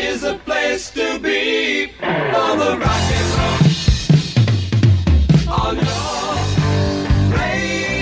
is a place to be for the rock and roll on your radio.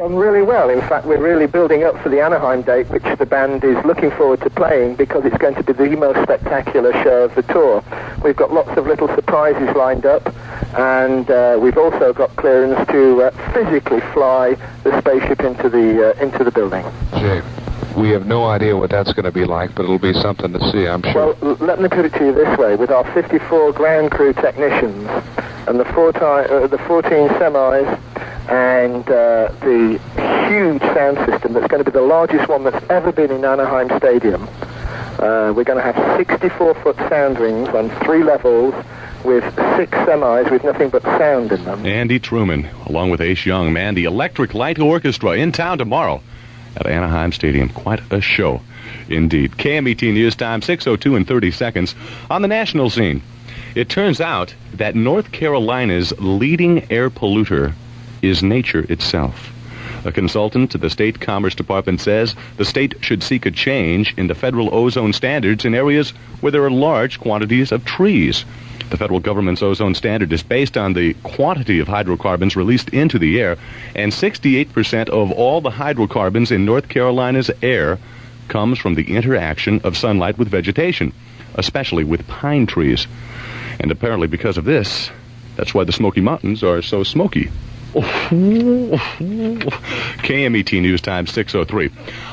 gone really well. In fact, we're really building up for the Anaheim date, which the band is looking forward to playing because it's going to be the most spectacular show of the tour. We've got lots of little surprises lined up, and we've also got clearance to physically fly the spaceship into the building. Jay, we have no idea what that's going to be like, but it'll be something to see, I'm sure. Well, let me put it to you this way. With our 54 ground crew technicians and the 14 semis and the huge sound system that's going to be the largest one that's ever been in Anaheim Stadium, we're going to have 64-foot sound rings on 3 levels with 6 semis with nothing but sound in them. Andy Truman, along with Ace Young, man, the Electric Light Orchestra in town tomorrow at Anaheim Stadium. Quite a show indeed. KMET News Time, 6:02 and 30 seconds. On the national scene, it turns out that North Carolina's leading air polluter is nature itself. A consultant to the state Commerce Department says the state should seek a change in the federal ozone standards in areas where there are large quantities of trees. The federal government's ozone standard is based on the quantity of hydrocarbons released into the air, and 68% of all the hydrocarbons in North Carolina's air comes from the interaction of sunlight with vegetation, especially with pine trees. And apparently because of this, that's why the Smoky Mountains are so smoky. KMET News Time, 6:03.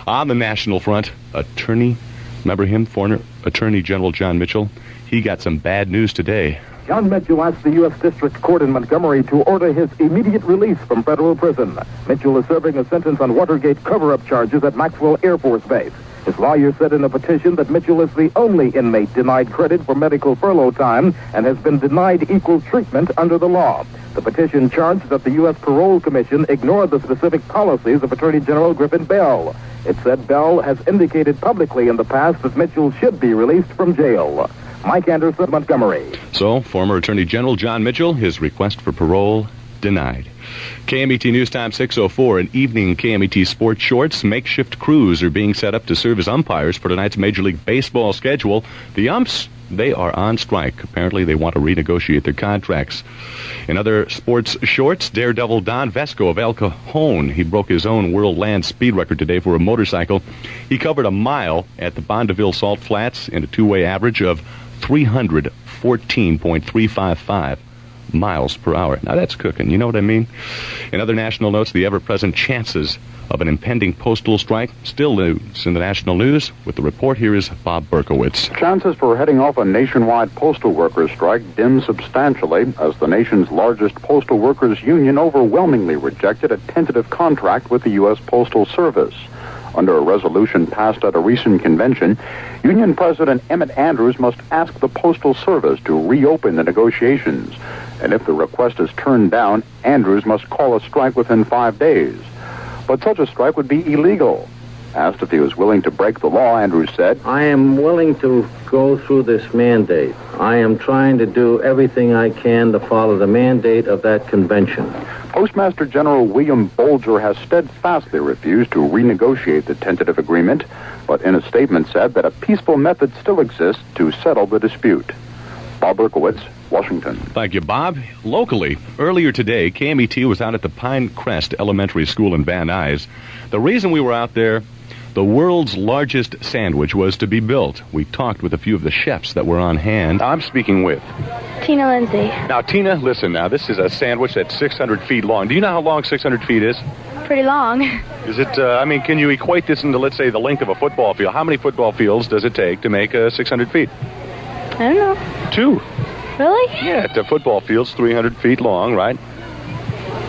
On the national front, remember him, former Attorney General John Mitchell? He got some bad news today. John Mitchell asked the U.S. District Court in Montgomery to order his immediate release from federal prison. Mitchell is serving a sentence on Watergate cover-up charges at Maxwell Air Force Base. His lawyer said in a petition that Mitchell is the only inmate denied credit for medical furlough time and has been denied equal treatment under the law. The petition charged that the U.S. Parole Commission ignored the specific policies of Attorney General Griffin Bell. It said Bell has indicated publicly in the past that Mitchell should be released from jail. Mike Anderson, Montgomery. So, former Attorney General John Mitchell, his request for parole denied. KMET News Time, 6:04. In evening KMET sports shorts, makeshift crews are being set up to serve as umpires for tonight's Major League Baseball schedule. The umps, they are on strike. Apparently they want to renegotiate their contracts. In other sports shorts, Daredevil Don Vesco of El Cajon, he broke his own world land speed record today for a motorcycle. He covered a mile at the Bondeville Salt Flats in a two-way average of 314.355 miles per hour. Now that's cooking, you know what I mean? In other national notes, the ever-present chances of an impending postal strike still loose in the national news. With the report, here is Bob Berkowitz. Chances for heading off a nationwide postal workers strike dim substantially as the nation's largest postal workers union overwhelmingly rejected a tentative contract with the U.S. Postal Service. Under a resolution passed at a recent convention, Union President Emmett Andrews must ask the Postal Service to reopen the negotiations. And if the request is turned down, Andrews must call a strike within 5 days. But such a strike would be illegal. Asked if he was willing to break the law, Andrews said, I am willing to go through this mandate. I am trying to do everything I can to follow the mandate of that convention. Postmaster General William Bolger has steadfastly refused to renegotiate the tentative agreement, but in a statement said that a peaceful method still exists to settle the dispute. Bob Berkowitz, Washington. Thank you, Bob. Locally, earlier today, KMET was out at the Pine Crest Elementary School in Van Nuys. The reason we were out there, the world's largest sandwich was to be built. We talked with a few of the chefs that were on hand. I'm speaking with Tina Lindsay. Now, Tina, listen now. This is a sandwich that's 600 feet long. Do you know how long 600 feet is? Pretty long. Is it, can you equate this into, let's say, the length of a football field? How many football fields does it take to make 600 feet? I don't know. 2. Really? Yeah, the football field's 300 feet long, right?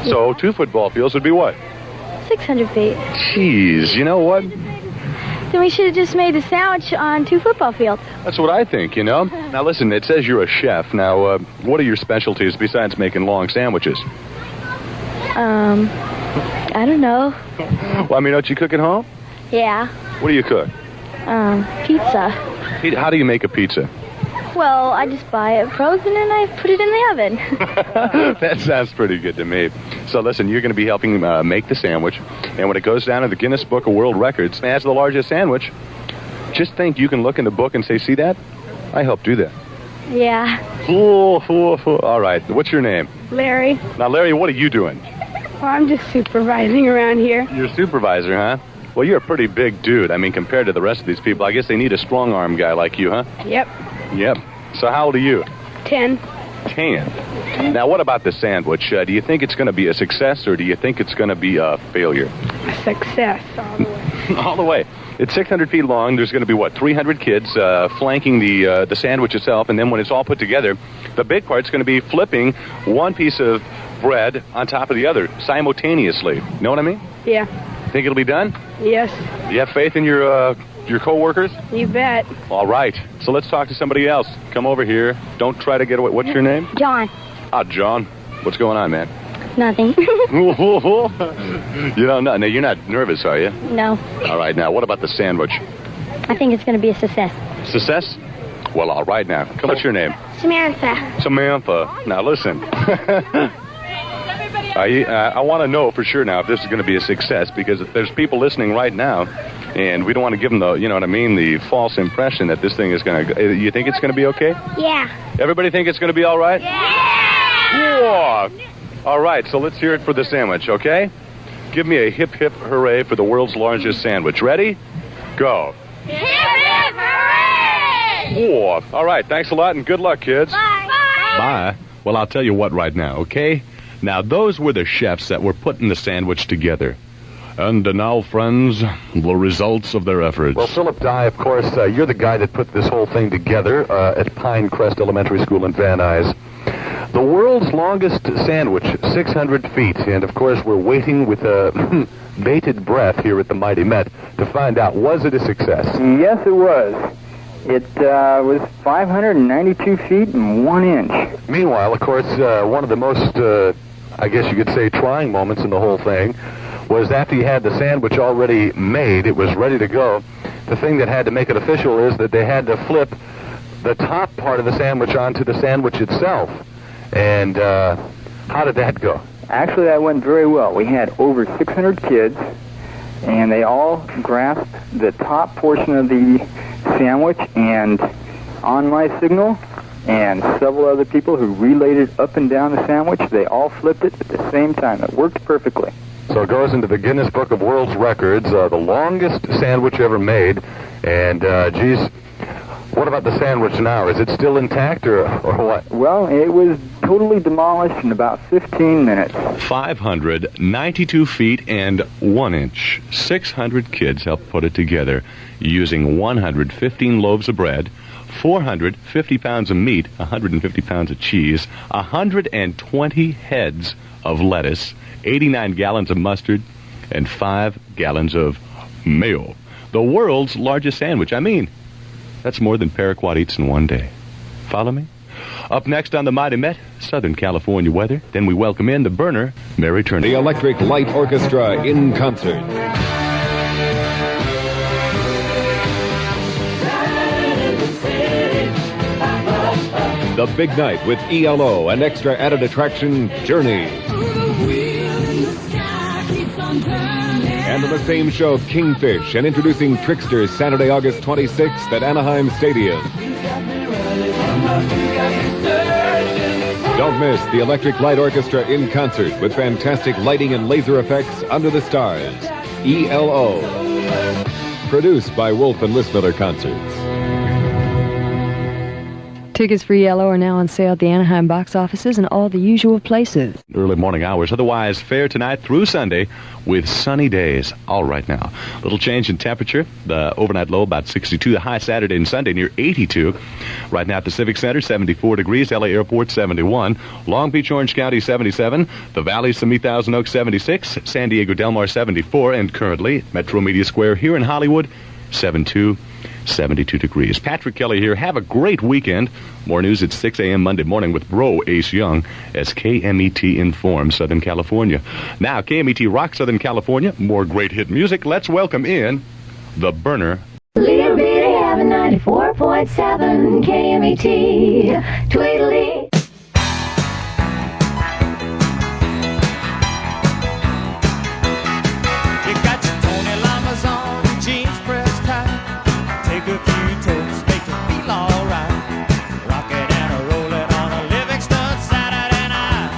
So 2 football fields would be what? 600 feet. Jeez, you know what? Then we should have just made the sandwich on 2 football fields. That's what I think, you know? Now, listen, it says you're a chef. Now, what are your specialties besides making long sandwiches? I don't know. Well, don't you cook at home? Yeah. What do you cook? Pizza. How do you make a pizza? Well, I just buy it frozen and I put it in the oven. That sounds pretty good to me. So listen, you're going to be helping make the sandwich, and when it goes down to the Guinness Book of World Records as the largest sandwich, just think you can look in the book and say, see that? I helped do that. Yeah. All right. What's your name? Larry. Now, Larry, what are you doing? Well, I'm just supervising around here. You're a supervisor, huh? Well, you're a pretty big dude. I mean, compared to the rest of these people, I guess they need a strong-arm guy like you, huh? Yep. Yep. So how old are you? 10. 10. Now, what about the sandwich? Do you think it's going to be a success, or do you think it's going to be a failure? A success all the way. All the way. It's 600 feet long. There's going to be, 300 kids flanking the sandwich itself, and then when it's all put together, the big part's going to be flipping one piece of bread on top of the other simultaneously. You know what I mean? Yeah. Think it'll be done? Yes. You have faith in your co-workers? You bet. All right. So let's talk to somebody else. Come over here. Don't try to get away. What's your name? John. Ah, John. What's going on, man? Nothing. You don't know. Now, you're not nervous, are you? No. All right. Now, what about the sandwich? I think it's going to be a success. Success? Well, all right now. What's your name? Samantha. Samantha. Now, listen. I want to know for sure now if this is going to be a success, because if there's people listening right now, and we don't want to give them the, you know what I mean, the false impression that this thing is going to, you think it's going to be okay? Yeah. Everybody think it's going to be all right? Yeah. Whoa. All right, so let's hear it for the sandwich, okay? Give me a hip, hip, hooray for the world's largest sandwich. Ready? Go. Hip, hip, hooray! Whoa. All right, thanks a lot, and good luck, kids. Bye. Bye. Well, I'll tell you what right now, okay? Now, those were the chefs that were putting the sandwich together. And now, friends, the results of their efforts. Well, Philip Dye, of course, you're the guy that put this whole thing together at Pinecrest Elementary School in Van Nuys. The world's longest sandwich, 600 feet. And, of course, we're waiting with bated breath here at the Mighty Met to find out, was it a success? Yes, it was. It was 592 feet and 1 inch. Meanwhile, of course, one of the most, I guess you could say, trying moments in the whole thing was after you had the sandwich already made, it was ready to go. The thing that had to make it official is that they had to flip the top part of the sandwich onto the sandwich itself. And how did that go? Actually, that went very well. We had over 600 kids, and they all grasped the top portion of the sandwich, and on my signal, and several other people who relayed it up and down the sandwich, they all flipped it at the same time. It worked perfectly. So it goes into the Guinness Book of World Records, the longest sandwich ever made. And, geez, what about the sandwich now? Is it still intact or what? Well, it was totally demolished in about 15 minutes. 592 feet and 1 inch. 600 kids helped put it together using 115 loaves of bread, 450 pounds of meat, 150 pounds of cheese, 120 heads of lettuce, 89 gallons of mustard, and 5 gallons of mayo. The world's largest sandwich. I mean, that's more than Paraquat eats in one day. Follow me? Up next on the Mighty Met, Southern California weather. Then we welcome in the burner, Mary Turner. The Electric Light Orchestra in concert. The big night with ELO and extra added attraction, Journey. And on the same show, Kingfish, and introducing Tricksters Saturday, August 26th at Anaheim Stadium. Don't miss the Electric Light Orchestra in concert with fantastic lighting and laser effects under the stars. ELO. Produced by Wolf and Lismiller Concerts. Tickets for ELO are now on sale at the Anaheim box offices and all the usual places. Early morning hours. Otherwise, fair tonight through Sunday with sunny days. All right now. Little change in temperature. The overnight low about 62. The high Saturday and Sunday near 82. Right now at the Civic Center, 74 degrees. LA Airport, 71. Long Beach, Orange County, 77. The Valley, Simi, Thousand Oaks, 76. San Diego, Del Mar, 74. And currently, Metro Media Square here in Hollywood, 72 degrees. Patrick Kelly here. Have a great weekend. More news at 6 a.m. Monday morning with Bro Ace Young as KMET informs Southern California. Now, KMET Rock Southern California. More great hit music. Let's welcome in the burner. Little bitty have a 94.7 KMET. Tweedledee. You got your Tony Lamas on, your jeans pressed tight. Take a few toes, make it feel alright. Rock it and roll it on a Livingston Saturday night.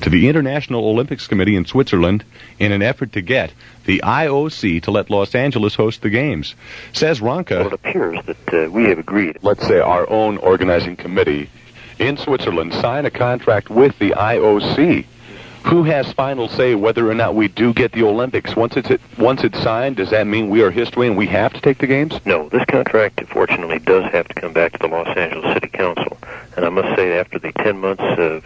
to the International Olympics Committee in Switzerland in an effort to get the IOC to let Los Angeles host the Games. Says Ronka, well, it appears that we have agreed. Let's say our own organizing committee in Switzerland sign a contract with the IOC. Who has final say whether or not we do get the Olympics? Once it's signed, does that mean we are history and we have to take the Games? No, this contract, fortunately, does have to come back to the Los Angeles City Council. And I must say, after the 10 months of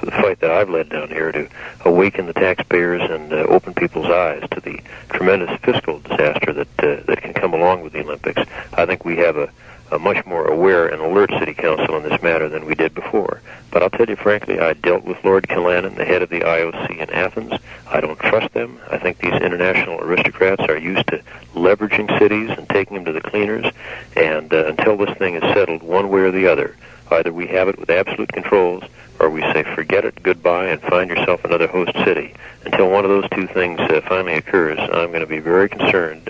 the fight that I've led down here to awaken the taxpayers and open people's eyes to the tremendous fiscal disaster that can come along with the Olympics, I think we have a much more aware and alert City Council on this matter than we did before. But I'll tell you frankly, I dealt with Lord Callanan, the head of the IOC in Athens. I don't trust them. I think these international aristocrats are used to leveraging cities and taking them to the cleaners. And until this thing is settled one way or the other, either we have it with absolute controls or we say forget it, goodbye, and find yourself another host city. Until one of those two things finally occurs, I'm going to be very concerned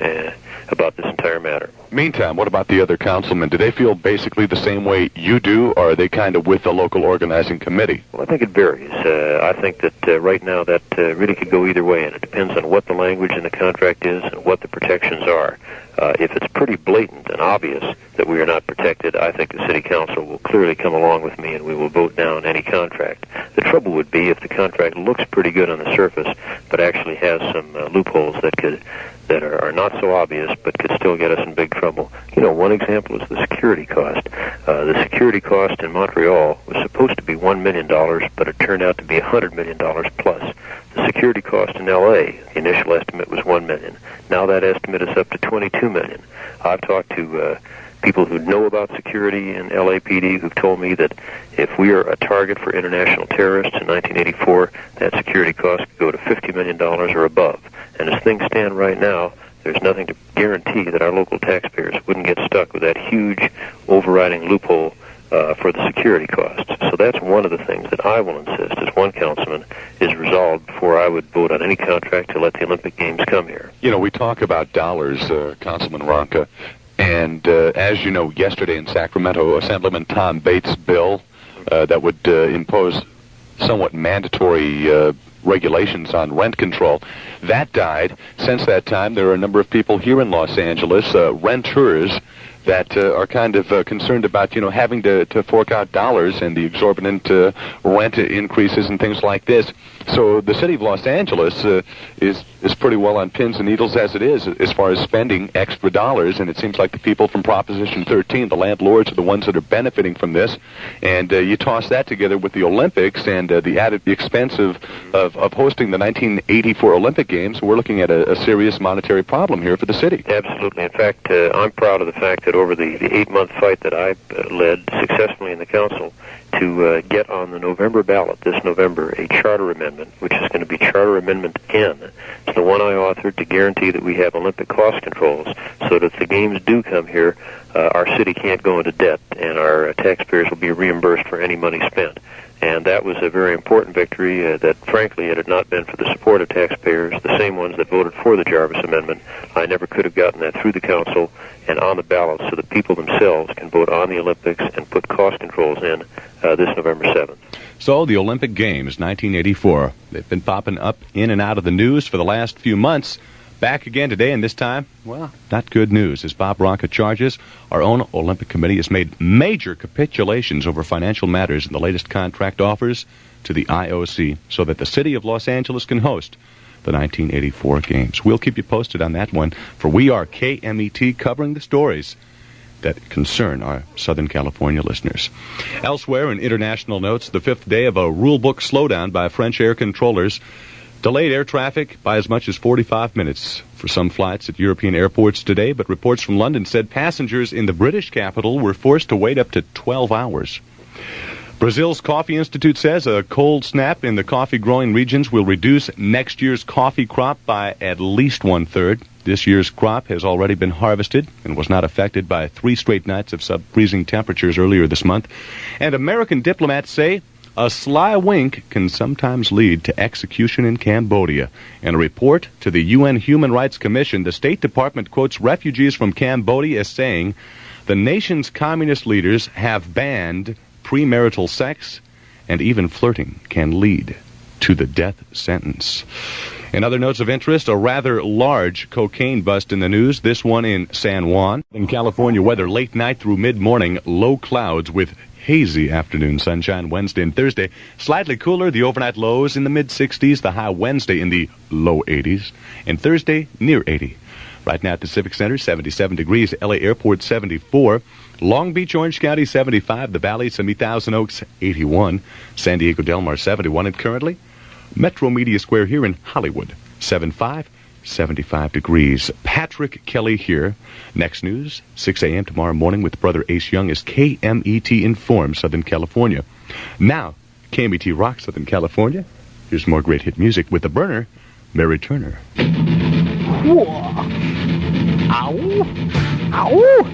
about this entire matter. Meantime, what about the other councilmen? Do they feel basically the same way you do, or are they kind of with the local organizing committee? Well, I think it varies. I think that right now that really could go either way, and it depends on what the language in the contract is and what the protections are. If it's pretty blatant and obvious that we are not protected, I think the City Council will clearly come along with me and we will vote down any contract. The trouble would be if the contract looks pretty good on the surface, but actually has some loopholes that are not so obvious, but could still get us in big trouble. You know, one example is the security cost. The security cost in Montreal was supposed to be $1 million, but it turned out to be $100 million plus. The security cost in L.A., the initial estimate was $1 million. Now that estimate is up to $22 million. I've talked to people who know about security in LAPD who've told me that if we are a target for international terrorists in 1984, that security cost could go to $50 million or above. And as things stand right now, there's nothing to guarantee that our local taxpayers wouldn't get stuck with that huge overriding loophole for the security costs. So that's one of the things that I will insist as one councilman is resolved before I would vote on any contract to let the Olympic Games come here. You know, we talk about dollars, Councilman Ronka, and as you know, yesterday in Sacramento, Assemblyman Tom Bates' bill that would impose somewhat mandatory regulations on rent control, that died. Since that time, there are a number of people here in Los Angeles, renters, that are kind of concerned about, having to fork out dollars and the exorbitant rent increases and things like this. So the city of Los Angeles is pretty well on pins and needles as it is as far as spending extra dollars, and it seems like the people from Proposition 13, the landlords, are the ones that are benefiting from this. And you toss that together with the Olympics and the added expense of hosting the 1984 Olympic Games, we're looking at a serious monetary problem here for the city. Absolutely. In fact, I'm proud of the fact that over the 8-month fight that I led successfully in the council to get on the November ballot this November a charter amendment, which is going to be Charter Amendment N. It's the one I authored to guarantee that we have Olympic cost controls so that if the games do come here, our city can't go into debt and our taxpayers will be reimbursed for any money spent. And that was a very important victory that, frankly, it had not been for the support of taxpayers, the same ones that voted for the Jarvis Amendment, I never could have gotten that through the council and on the ballot so the people themselves can vote on the Olympics and put cost controls in this November 7th. So the Olympic Games, 1984, they've been popping up in and out of the news for the last few months. Back again today, and this time, well, not good news. As Bob Ronka charges, our own Olympic Committee has made major capitulations over financial matters in the latest contract offers to the IOC so that the city of Los Angeles can host the 1984 Games. We'll keep you posted on that one, for we are KMET covering the stories that concern our Southern California listeners. Elsewhere in international notes, the 5th day of a rulebook slowdown by French air controllers delayed air traffic by as much as 45 minutes for some flights at European airports today, but reports from London said passengers in the British capital were forced to wait up to 12 hours. Brazil's Coffee Institute says a cold snap in the coffee-growing regions will reduce next year's coffee crop by at least 1/3. This year's crop has already been harvested and was not affected by 3 straight nights of sub-freezing temperatures earlier this month. And American diplomats say a sly wink can sometimes lead to execution in Cambodia. In a report to the UN Human Rights Commission, the State Department quotes refugees from Cambodia as saying the nation's communist leaders have banned premarital sex and even flirting can lead to the death sentence. In other notes of interest, a rather large cocaine bust in the news, this one in San Juan. In California, weather late night through mid-morning, low clouds with hazy afternoon sunshine Wednesday and Thursday. Slightly cooler, the overnight lows in the mid-60s, the high Wednesday in the low 80s, and Thursday near 80. Right now at the Civic Center, 77 degrees, LA Airport 74, Long Beach, Orange County 75, the Valley, Simi Thousand Oaks 81, San Diego Del Mar 71, and currently Metro Media Square here in Hollywood 75 degrees. Patrick Kelly here. Next news, 6 a.m. tomorrow morning with Brother Ace Young as KMET Informs Southern California. Now, KMET Rock Southern California. Here's more great hit music with the burner, Mary Turner. Whoa. Ow. Ow. Whoa.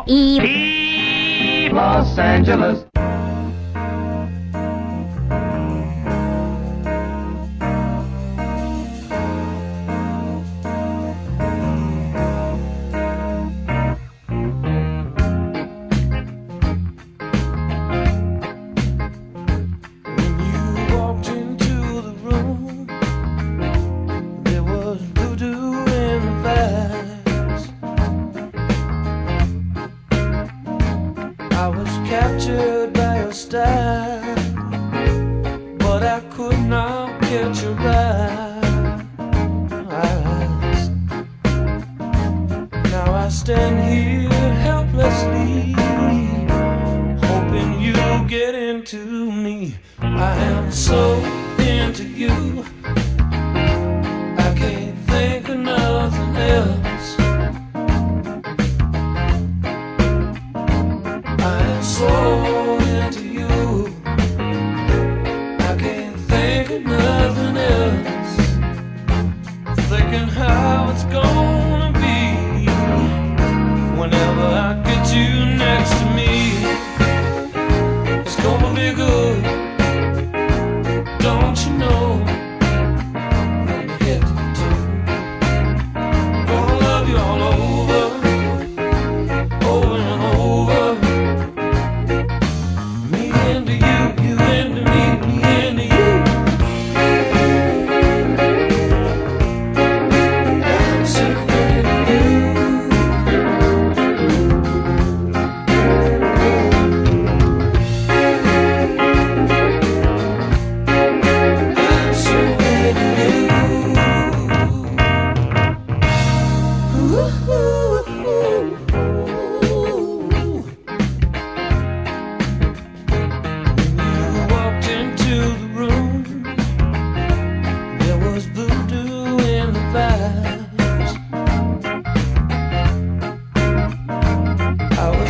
KMET Los Angeles. Captured by your style, but I could not catch your eyes. Now I stand here helplessly, hoping you'll get into me. I am so into you, I can't think of nothing else. So into you, I can't think of nothing else.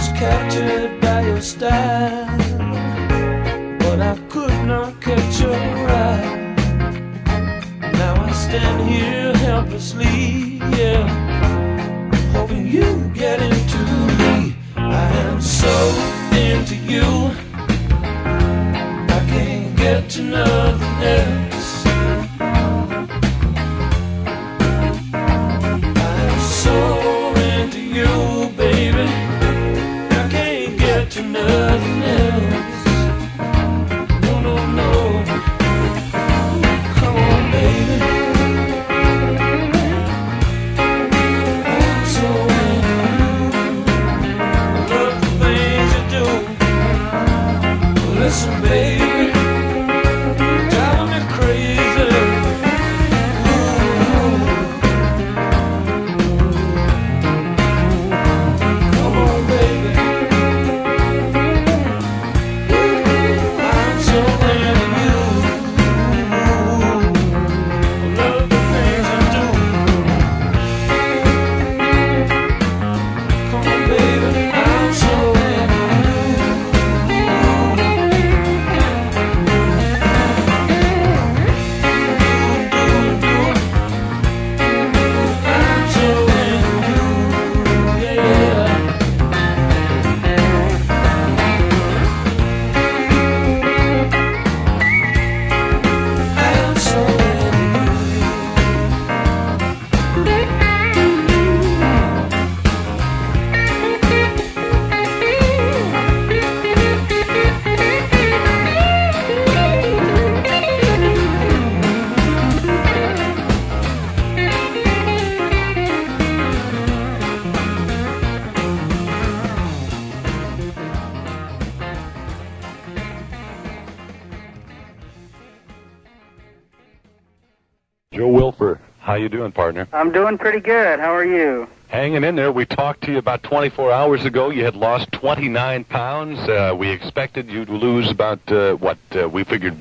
was captured by your style, but I could not catch your eye. Now I stand here helplessly, yeah, hoping you get into me. I am so into you, I can't get to nothing else. I am so into you, baby, I can't get to nothing else. No, no, no. Come on, baby. I'm so into you. I love the things you do. Listen, baby, you're driving me crazy. Come on, baby. I'm so into you. I love the things you do. Come on, baby. I'm so into I'm so into you, yeah. I'm so Joe Wilfer, how you doing, partner? I'm doing pretty good. How are you? Hanging in there. We talked to you about 24 hours ago. You had lost 29 pounds. We expected you to lose about, we figured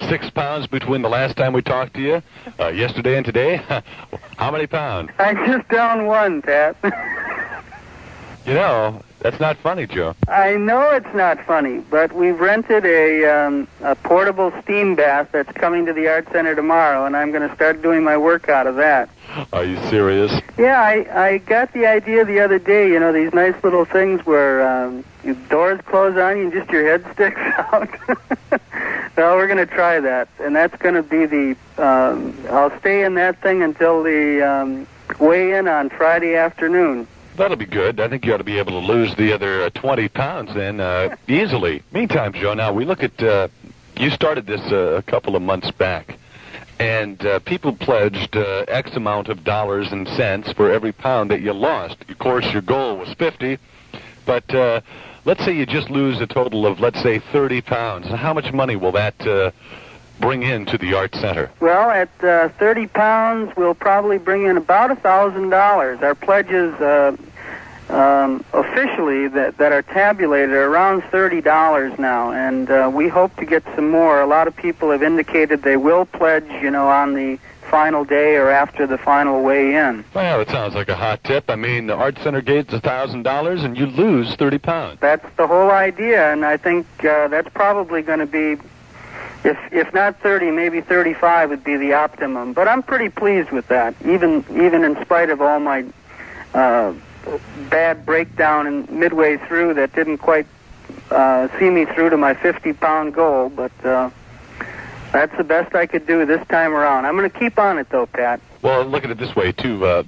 6 pounds between the last time we talked to you, yesterday and today. How many pounds? I'm just down one, Pat. You know, that's not funny, Joe. I know it's not funny, but we've rented a portable steam bath that's coming to the Art Center tomorrow, and I'm going to start doing my work out of that. Are you serious? Yeah, I got the idea the other day, you know, these nice little things where your doors close on you and just your head sticks out. Well, we're going to try that, and that's going to be the, I'll stay in that thing until the weigh-in on Friday afternoon. That'll be good. I think you ought to be able to lose the other 20 pounds then easily. Meantime, Joe, now we look at, you started this a couple of months back, and people pledged X amount of dollars and cents for every pound that you lost. Of course, your goal was 50, but let's say you just lose a total of, let's say, 30 pounds. How much money will that bring in to the Art Center? Well, at 30 pounds, we'll probably bring in about $1,000. Our pledges officially that are tabulated are around $30 now, and we hope to get some more. A lot of people have indicated they will pledge, you know, on the final day or after the final weigh-in. Well, that sounds like a hot tip. I mean, the Art Center gets $1,000 and you lose 30 pounds. That's the whole idea, and I think that's probably going to be, if not 30, maybe 35 would be the optimum. But I'm pretty pleased with that, even in spite of all my bad breakdown and midway through that didn't quite see me through to my 50-pound goal. But that's the best I could do this time around. I'm going to keep on it, though, Pat. Well, look at it this way, too.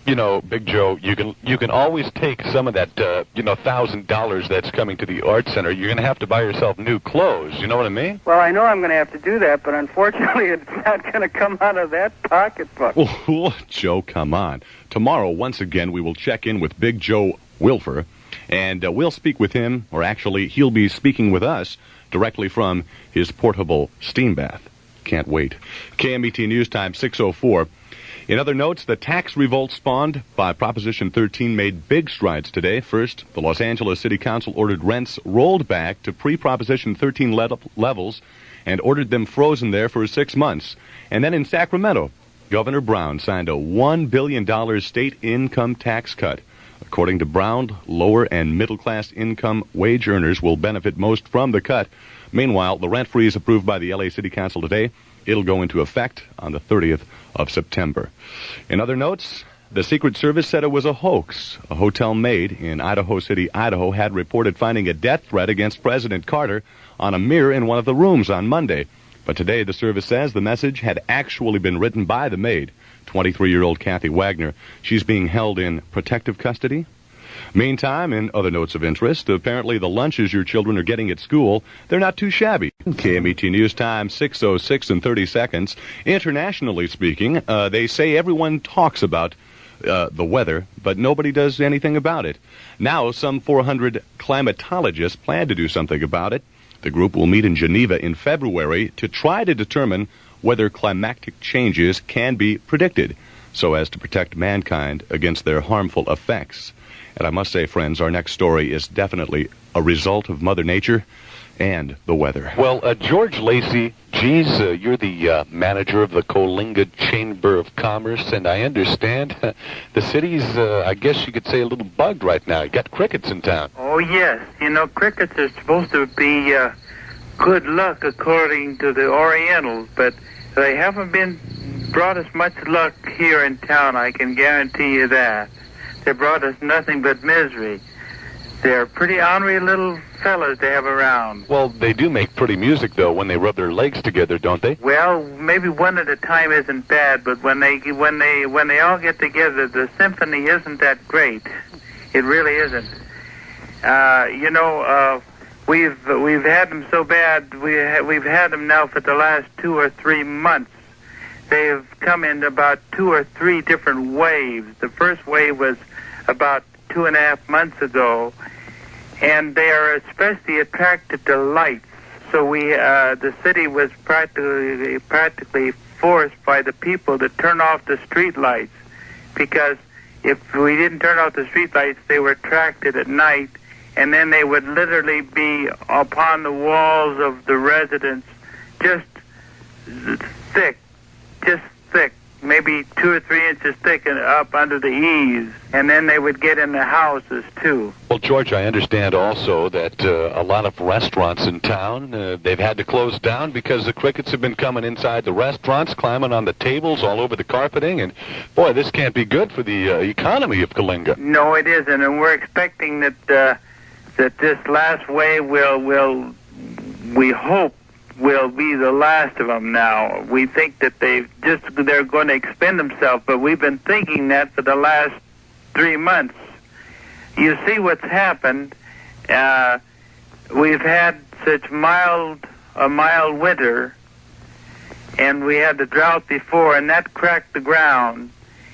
You know, Big Joe, you can always take some of that, $1,000 that's coming to the Art Center. You're going to have to buy yourself new clothes. You know what I mean? Well, I know I'm going to have to do that, but unfortunately it's not going to come out of that pocketbook. Oh, Joe, come on. Tomorrow, once again, we will check in with Big Joe Wilfer, and we'll speak with him, or actually, he'll be speaking with us directly from his portable steam bath. Can't wait. KMET News Time, 6:04. In other notes, the tax revolt spawned by Proposition 13 made big strides today. First, the Los Angeles City Council ordered rents rolled back to pre-Proposition 13 levels and ordered them frozen there for 6 months. And then in Sacramento, Governor Brown signed a $1 billion state income tax cut. According to Brown, lower and middle-class income wage earners will benefit most from the cut. Meanwhile, the rent freeze approved by the LA City Council today, it'll go into effect on the 30th of September. In other notes, the Secret Service said it was a hoax. A hotel maid in Idaho City, Idaho, had reported finding a death threat against President Carter on a mirror in one of the rooms on Monday. But today, the service says the message had actually been written by the maid, 23-year-old Kathy Wagner. She's being held in protective custody. Meantime, in other notes of interest, apparently the lunches your children are getting at school, they're not too shabby. KMET News Time, 6:06 and 30 seconds. Internationally speaking, they say everyone talks about the weather, but nobody does anything about it. Now, some 400 climatologists plan to do something about it. The group will meet in Geneva in February to try to determine whether climatic changes can be predicted so as to protect mankind against their harmful effects. And I must say, friends, our next story is definitely a result of Mother Nature and the weather. Well, George Lacey, geez, you're the manager of the Coalinga Chamber of Commerce, and I understand the city's, I guess you could say, a little bugged right now. You got crickets in town. Oh, yes. You know, crickets are supposed to be good luck according to the Orientals, but they haven't brought us much luck here in town, I can guarantee you that. They brought us nothing but misery. They're pretty ornery little fellas to have around. Well, they do make pretty music, though, when they rub their legs together, don't they? Well, maybe one at a time isn't bad, but when they all get together, the symphony isn't that great. It really isn't. We've had them so bad. We've had them now for the last 2 or 3 months. They have come in about 2 or 3 different waves. The first wave was about 2.5 months ago, and they are especially attracted to lights. So the city was practically forced by the people to turn off the street lights, because if we didn't turn off the street lights, they were attracted at night, and then they would literally be upon the walls of the residents, just thick, maybe 2 or 3 inches thick and up under the eaves, and then they would get in the houses too. Well, George, I understand also that a lot of restaurants in town, they've had to close down because the crickets have been coming inside the restaurants, climbing on the tables, all over the carpeting, and boy, this can't be good for the economy of Coalinga. No, it isn't, and we're expecting that this last wave we hope will be the last of them now. We think that they're going to expend themselves, but we've been thinking that for the last 3 months. You see what's happened. We've had such a mild winter, and we had the drought before, and that cracked the ground,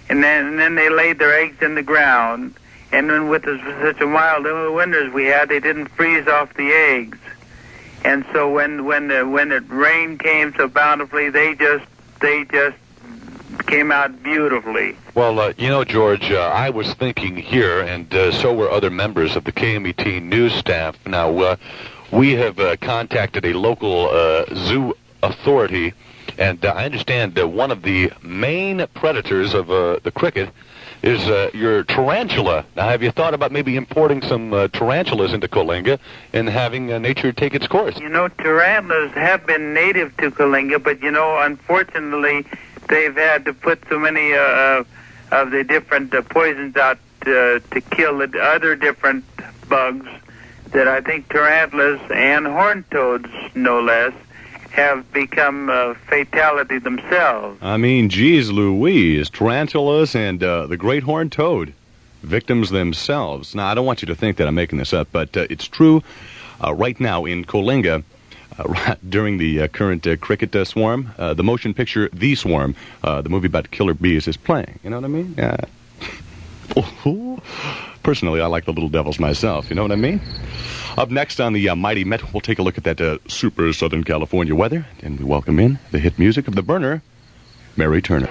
and then they laid their eggs in the ground, and then with such a mild winters we had, they didn't freeze off the eggs. And so when the rain came so bountifully, they just came out beautifully. Well, George, I was thinking here, and so were other members of the KMET news staff. Now, we have contacted a local zoo authority, and I understand that one of the main predators of the cricket is your tarantula. Now, have you thought about maybe importing some tarantulas into Coalinga and having nature take its course? You know, tarantulas have been native to Coalinga, but, unfortunately, they've had to put so many of the different poisons out to kill the other different bugs that I think tarantulas and horned toads, no less, have become fatality themselves. I mean, geez Louise, tarantulas and the great horned toad, victims themselves. Now, I don't want you to think that I'm making this up, but it's true. Right now in Coalinga, during the current cricket swarm, the motion picture The Swarm, the movie about killer bees, is playing. You know what I mean? Personally, I like the little devils myself. You know what I mean? Up next on the Mighty Met, we'll take a look at that super Southern California weather, and we welcome in the hit music of the burner, Mary Turner.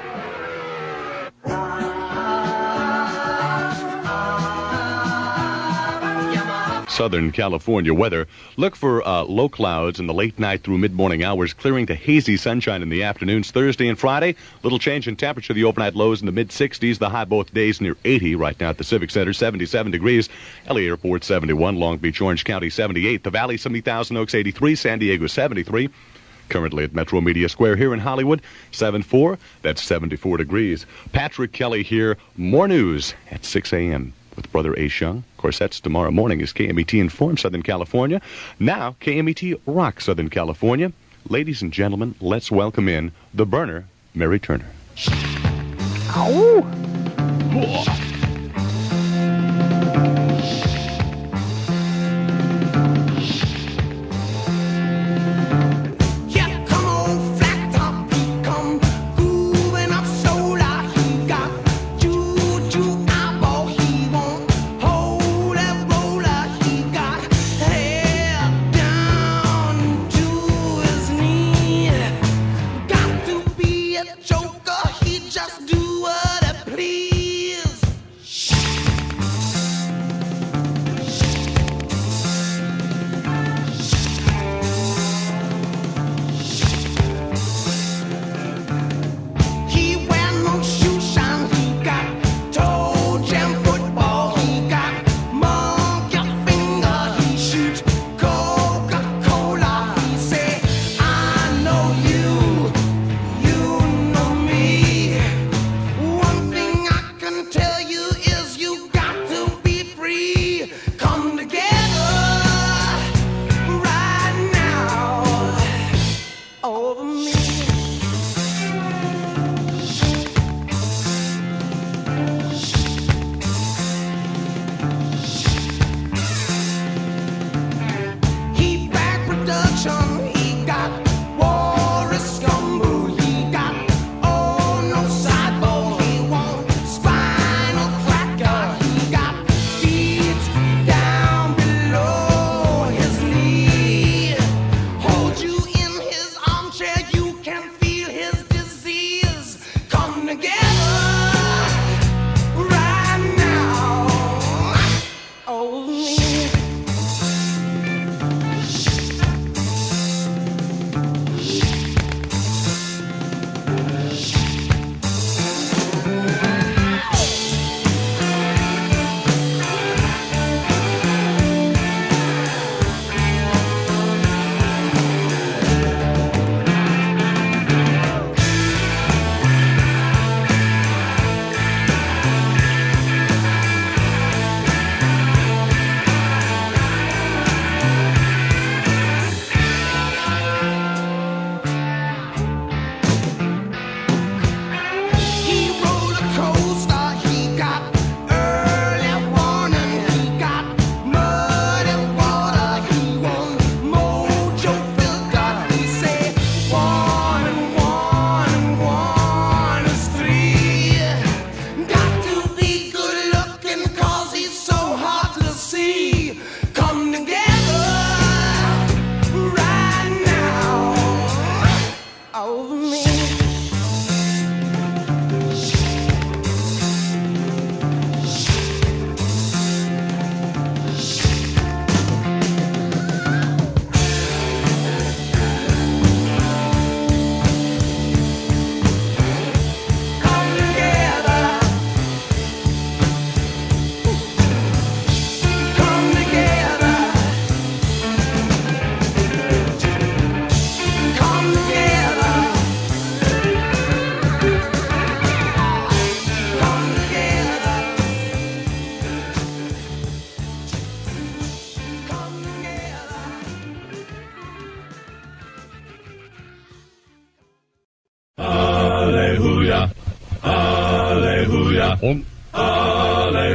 Southern California weather. Look for low clouds in the late night through mid-morning hours, clearing to hazy sunshine in the afternoons Thursday and Friday. Little change in temperature. The overnight lows in the mid-60s. The high both days near 80 right now at the Civic Center, 77 degrees. LA Airport, 71. Long Beach, Orange County, 78. The Valley, 70, Thousand Oaks, 83. San Diego, 73. Currently at Metro Media Square here in Hollywood, 74. That's 74 degrees. Patrick Kelly here. More news at 6 a.m. with Brother Ace Young. Of course, that's tomorrow morning as KMET Informs Southern California. Now, KMET Rock Southern California. Ladies and gentlemen, let's welcome in the burner, Mary Turner. Ow!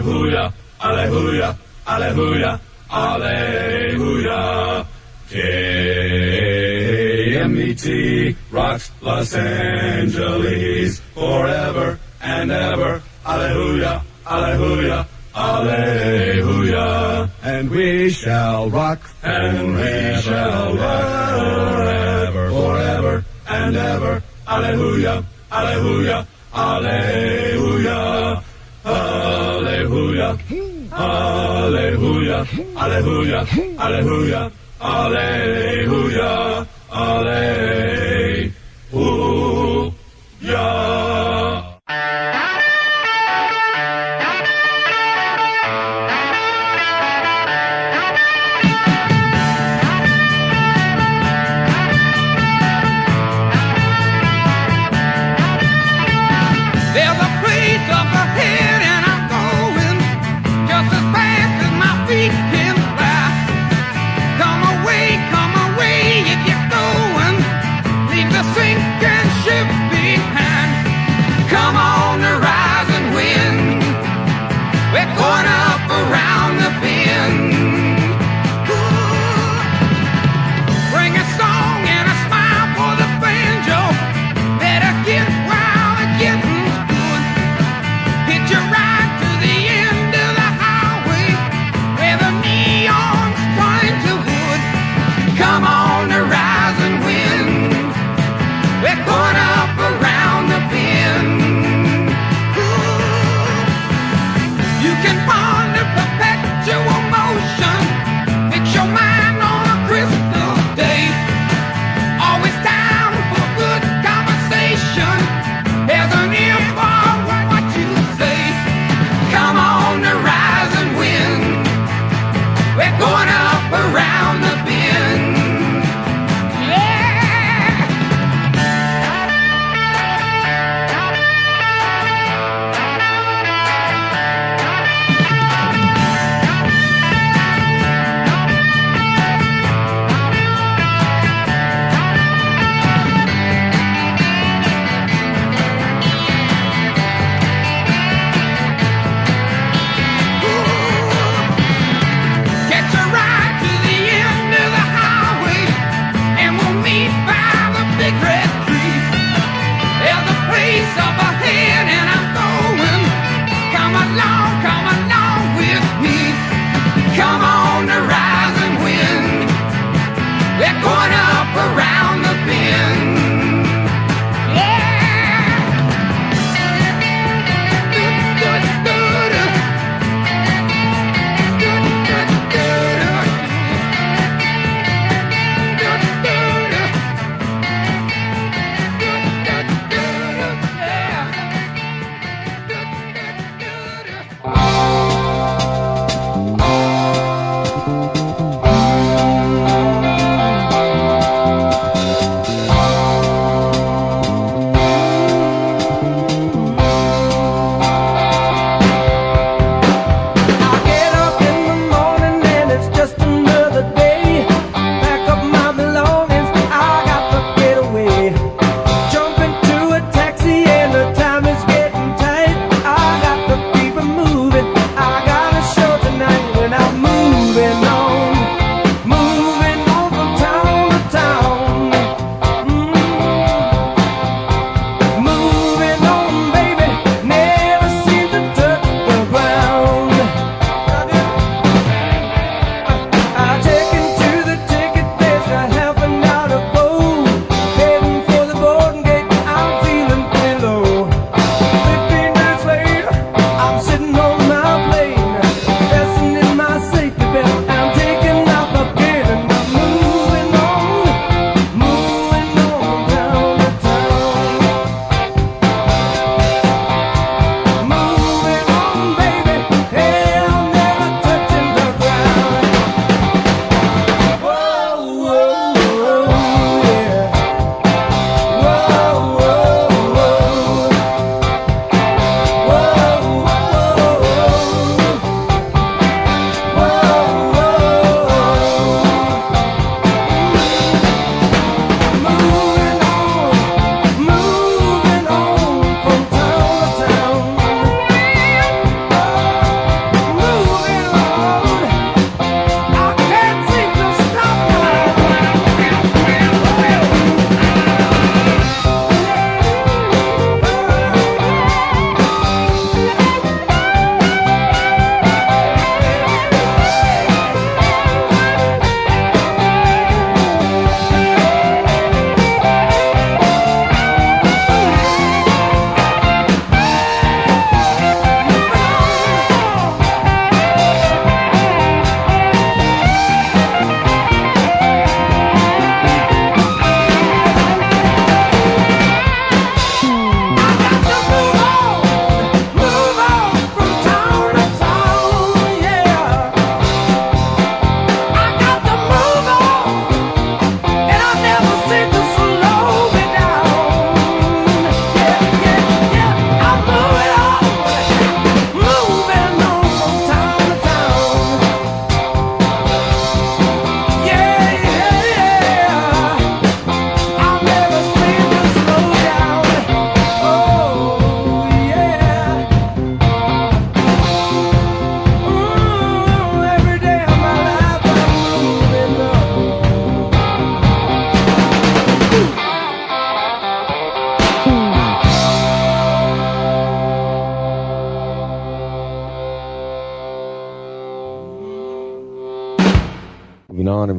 Alleluia, alleluia, alleluia, alleluia. KMET rocks Los Angeles forever and ever. Alleluia, alleluia, alleluia. And we shall rock, and we shall rock forever, forever and ever. Alleluia, alleluia, alleluia, alleluia, alleluia, Alleluia, alleluia, alleluia, alleluia, alleluia. There's a place up ahead and I'm going just as fast as my feet can fly. Come away if you're going.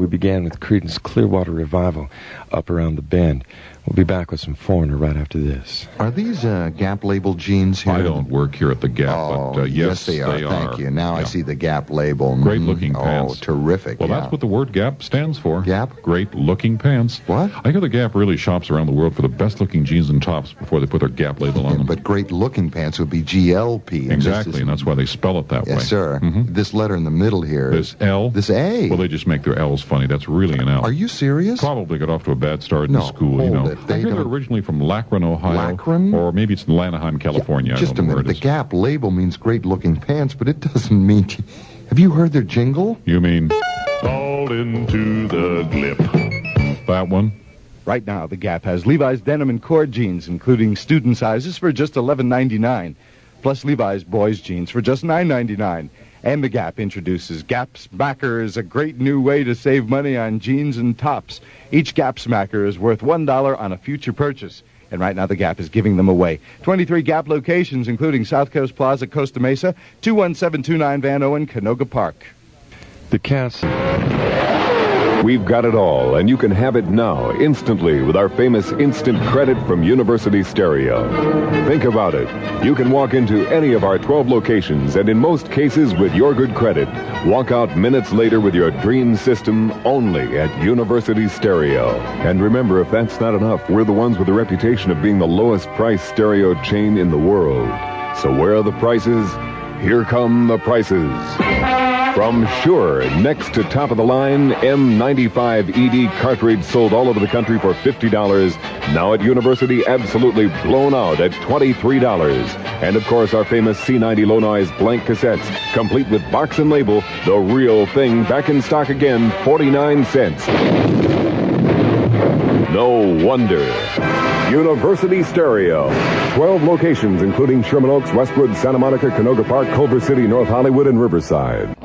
we began with Creedence Clearwater Revival, Up Around the Bend. We'll be back with some Foreigner right after this. Are these Gap label jeans here? I don't work here at the Gap, but yes, they are. Thank you. Now I see the Gap label. Great-looking pants. Oh, terrific. Well, that's what the word Gap stands for. Gap? Great-looking pants. What? I hear the Gap really shops around the world for the best-looking jeans and tops before they put their Gap label on them. But great-looking pants would be GLP. Exactly, and that's why they spell it that way. Yes, sir. This letter in the middle here. This L. This A. Well, they just make their L's funny. That's really an L. Are you serious? Probably got off to a bad start in school, you know. I hear they're originally from Lackran, Ohio. Lackran? Or maybe it's Lanaheim, California. Just a minute. The Gap label means great-looking pants, but it doesn't mean... Have you heard their jingle? You mean... All into the glip. That one? Right now, the Gap has Levi's denim and cord jeans, including student sizes, for just $11.99, plus Levi's boys jeans for just $9.99. And the Gap introduces Gap Smackers, a great new way to save money on jeans and tops. Each Gap Smacker is worth $1 on a future purchase. And right now, the Gap is giving them away. 23 Gap locations, including South Coast Plaza, Costa Mesa, 21729 Van Owen, Canoga Park. The Cats. We've got it all, and you can have it now, instantly, with our famous Instant Credit from University Stereo. Think about it. You can walk into any of our 12 locations, and in most cases, with your good credit, walk out minutes later with your dream system only at University Stereo. And remember, if that's not enough, we're the ones with the reputation of being the lowest price stereo chain in the world. So where are the prices? Here come the prices. From Shure, next to top-of-the-line M95 ED cartridge sold all over the country for $50. Now at University, absolutely blown out at $23. And, of course, our famous C90 low-noise blank cassettes, complete with box and label, the real thing, back in stock again, 49 cents. No wonder. University Stereo. 12 locations, including Sherman Oaks, Westwood, Santa Monica, Canoga Park, Culver City, North Hollywood, and Riverside.